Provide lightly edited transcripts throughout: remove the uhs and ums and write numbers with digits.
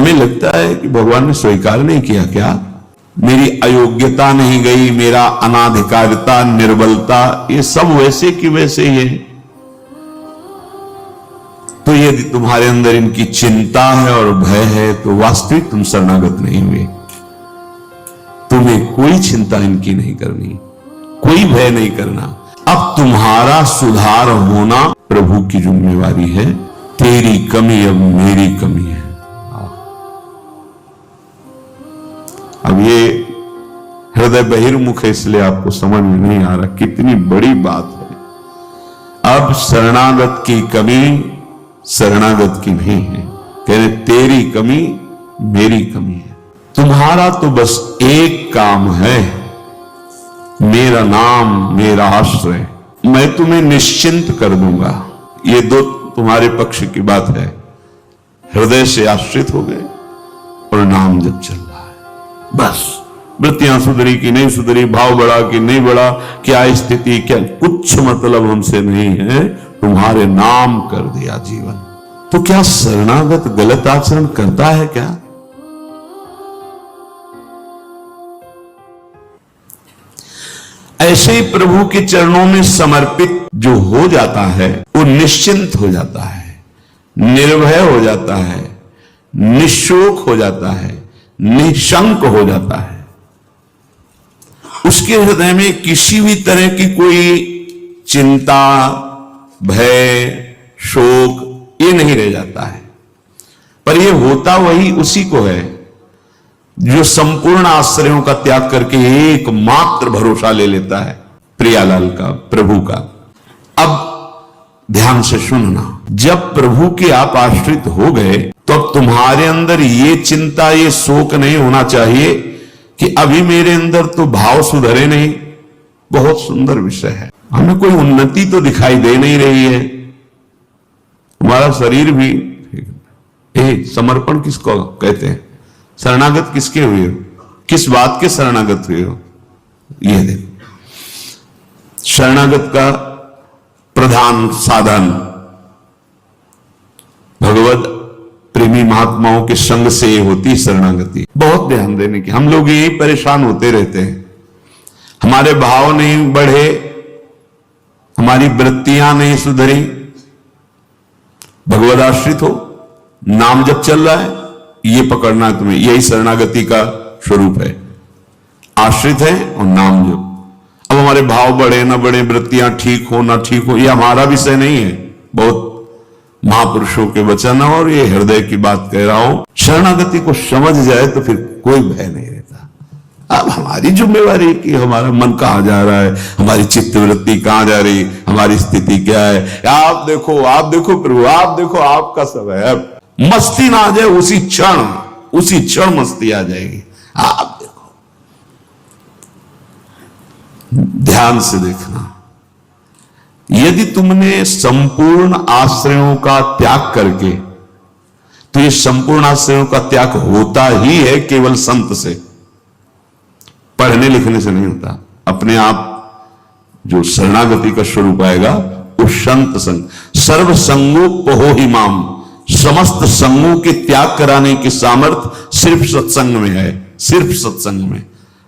हमें लगता है कि भगवान ने स्वीकार नहीं किया क्या? मेरी अयोग्यता नहीं गई, मेरा अनाधिकारिता, निर्बलता, ये सब वैसे की वैसे ही है। तो यदि तुम्हारे अंदर इनकी चिंता है और भय है तो वास्तविक तुम शरणागत नहीं हुए। तुम्हें कोई चिंता इनकी नहीं करनी, कोई भय नहीं करना। अब तुम्हारा सुधार होना प्रभु की जिम्मेवारी है। तेरी कमी अब मेरी कमी है। अब ये हृदय बहिर्मुख है, इसलिए आपको समझ में नहीं आ रहा कितनी बड़ी बात है। अब शरणागत की कमी शरणागत की नहीं है। कह रहे तेरी कमी मेरी कमी है। तुम्हारा तो बस एक काम है, मेरा नाम, मेरा आश्रय, मैं तुम्हें निश्चिंत कर दूंगा। ये दो तुम्हारे पक्ष की बात है। हृदय से आश्रित हो गए और नाम जब चल रहा है, बस वृत्तियां सुधरी कि नहीं सुधरी, भाव बढ़ा कि नहीं बढ़ा, क्या स्थिति, क्या, कुछ मतलब हमसे नहीं है। तुम्हारे नाम कर दिया जीवन। तो क्या शरणागत गलत आचरण करता है क्या? ऐसे ही प्रभु के चरणों में समर्पित जो हो जाता है वो निश्चिंत हो जाता है, निर्भय हो जाता है, निशोक हो जाता है, निशंक हो जाता है। उसके हृदय में किसी भी तरह की कोई चिंता, भय, शोक ये नहीं रह जाता है। पर ये होता वही उसी को है जो संपूर्ण आश्रयों का त्याग करके एकमात्र भरोसा ले लेता है प्रियालाल का, प्रभु का। अब ध्यान से सुनना, जब प्रभु के आप आश्रित हो गए तो अब तुम्हारे अंदर ये चिंता, ये शोक नहीं होना चाहिए कि अभी मेरे अंदर तो भाव सुधरे नहीं। बहुत सुंदर विषय है। हमें कोई उन्नति तो दिखाई दे नहीं रही है। हमारा शरीर भी, समर्पण किसको कहते हैं? शरणागत किसके हुए हो? किस बात के शरणागत हुए हो? ये देखो, शरणागत का प्रधान साधन भगवत प्रेमी महात्माओं के संग से होती शरणागति। बहुत ध्यान देने की। हम लोग यही परेशान होते रहते हैं, हमारे भाव नहीं बढ़े, हमारी वृत्तियां नहीं सुधरी। भगवद आश्रित हो, नाम जब चल रहा है, ये पकड़ना है तुम्हें। यही शरणागति का स्वरूप है। आश्रित है और नाम जप। अब हमारे भाव बढ़े ना बढ़े, वृत्तियां ठीक हो ना ठीक हो, ये हमारा विषय नहीं है। बहुत महापुरुषों के वचन और ये हृदय की बात कह रहा हूं। शरणागति को समझ जाए तो फिर कोई भय नहीं रहता। अब हमारी जिम्मेवारी कि हमारा मन कहां जा रहा है, हमारी चित्तवृत्ति कहां जा रही, हमारी स्थिति क्या है। आप देखो प्रभु, आप देखो, आपका समय है। मस्ती ना आ जाए, उसी क्षण मस्ती आ जाएगी। आप देखो, ध्यान से देखना। यदि तुमने संपूर्ण आश्रयों का त्याग करके, तो ये संपूर्ण आश्रयों का त्याग होता ही है केवल संत से, पढ़ने लिखने से नहीं होता। अपने आप जो शरणागति का स्वरूप आएगा वो संत संग। सर्व संगोपहो ही माम, समस्त संगों के त्याग कराने की सामर्थ्य सिर्फ सत्संग में है, सिर्फ सत्संग में।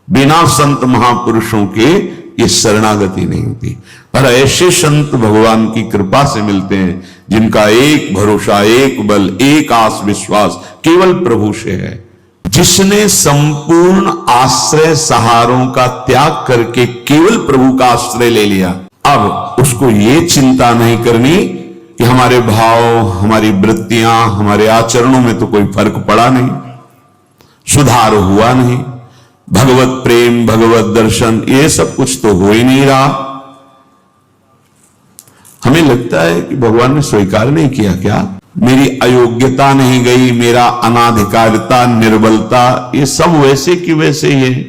बिना संत महापुरुषों के ये शरणागति नहीं होती। पर ऐसे संत भगवान की कृपा से मिलते हैं जिनका एक भरोसा, एक बल, एक आस विश्वास केवल प्रभु से है। जिसने संपूर्ण आश्रय सहारों का त्याग करके केवल प्रभु का आश्रय ले लिया, अब उसको ये चिंता नहीं करनी कि हमारे भाव, हमारी वृत्तियां, हमारे आचरणों में तो कोई फर्क पड़ा नहीं, सुधार हुआ नहीं, भगवत प्रेम, भगवत दर्शन, ये सब कुछ तो हो ही नहीं रहा। हमें लगता है कि भगवान ने स्वीकार नहीं किया क्या? मेरी अयोग्यता नहीं गई, मेरा अनाधिकारिता, निर्बलता, ये सब वैसे की वैसे ही है।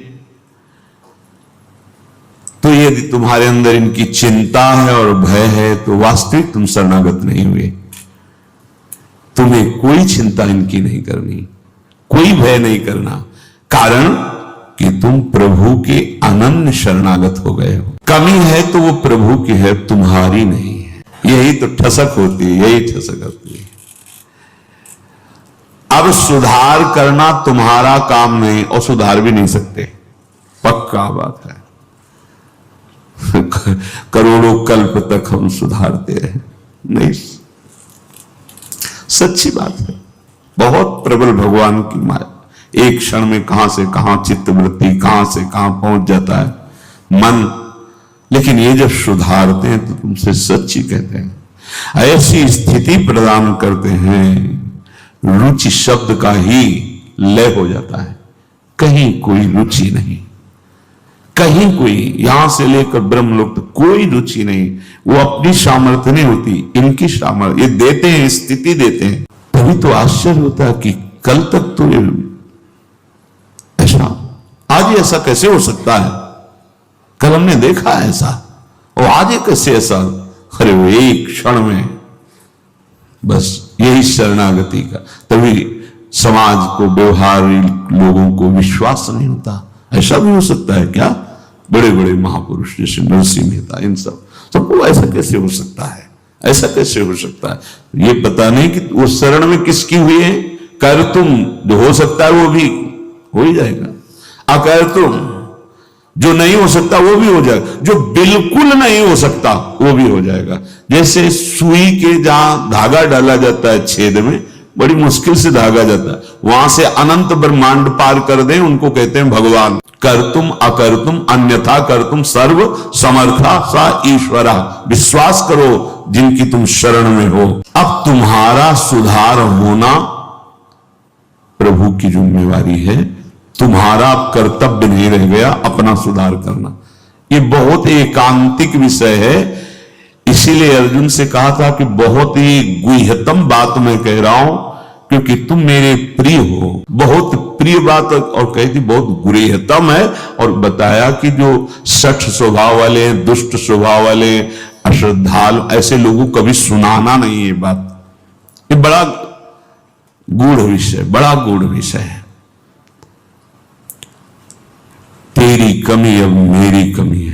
तो यदि तुम्हारे अंदर इनकी चिंता है और भय है तो वास्तविक तुम शरणागत नहीं हुए। तुम्हें कोई चिंता इनकी नहीं करनी, कोई भय नहीं करना, कारण कि तुम प्रभु के अनन्य शरणागत हो गए हो। कमी है तो वो प्रभु की है, तुम्हारी नहीं है। यही तो ठसक होती है, यही ठसक होती है। अब सुधार करना तुम्हारा काम नहीं और सुधार भी नहीं सकते, पक्का बात है। करोड़ों कल्प तक हम सुधारते रहे, नहीं, सच्ची बात है। बहुत प्रबल भगवान की माया, एक क्षण में कहां से कहां चित्तवृत्ति, कहां से कहां पहुंच जाता है मन। लेकिन ये जब सुधारते हैं तो तुमसे सच्ची कहते हैं, ऐसी स्थिति प्रदान करते हैं, रुचि शब्द का ही लय हो जाता है, कहीं कोई रुचि नहीं, कहीं कोई, यहां से लेकर ब्रह्मलोक तक कोई रुचि नहीं। वो अपनी सामर्थ्य नहीं होती, इनकी सामर्थ्य, ये देते हैं, स्थिति देते हैं। तभी तो आश्चर्य होता है कि कल तक तो ये ऐसा, आज ऐसा कैसे हो सकता है, कल हमने देखा ऐसा, और आज कैसे ऐसा। अरे वो एक क्षण में, बस यही शरणागति का। तभी समाज को, व्यवहारिक लोगों को विश्वास नहीं होता। ऐसा भी हो सकता है क्या? बड़े बड़े महापुरुष जैसे नरसिंह मेहता, इन सबको ऐसा कैसे हो सकता है, ऐसा कैसे हो सकता है? ये पता नहीं कि वो शरण में किसकी हुई है। कर तुम, जो हो सकता है वो भी हो ही जाएगा, अकर तुम, जो नहीं हो सकता वो भी हो जाएगा, जो बिल्कुल नहीं हो सकता वो भी हो जाएगा। जैसे सुई के जहां धागा डाला जाता है छेद में, बड़ी मुश्किल से धागा जाता है, वहां से अनंत ब्रह्मांड पार कर दें, उनको कहते हैं भगवान। कर तुम अकर तुम अन्यथा कर तुम सर्व समर्था सा ईश्वरा। विश्वास करो जिनकी तुम शरण में हो। अब तुम्हारा सुधार होना प्रभु की जिम्मेवारी है, तुम्हारा कर्तव्य नहीं रह गया अपना सुधार करना। ये बहुत एकांतिक विषय है, इसीलिए अर्जुन से कहा था कि बहुत ही गुह्यतम बात मैं कह रहा हूं, क्योंकि तुम मेरे प्रिय हो। बहुत प्रिय बात, और कहती बहुत गुह्यतम है। और बताया कि जो शठ स्वभाव वाले, दुष्ट स्वभाव वाले, अश्रद्धालु, ऐसे लोगों को कभी सुनाना नहीं ये बात। ये बड़ा गूढ़ विषय, बड़ा गूढ़ विषय है। तेरी कमी अब मेरी कमी है।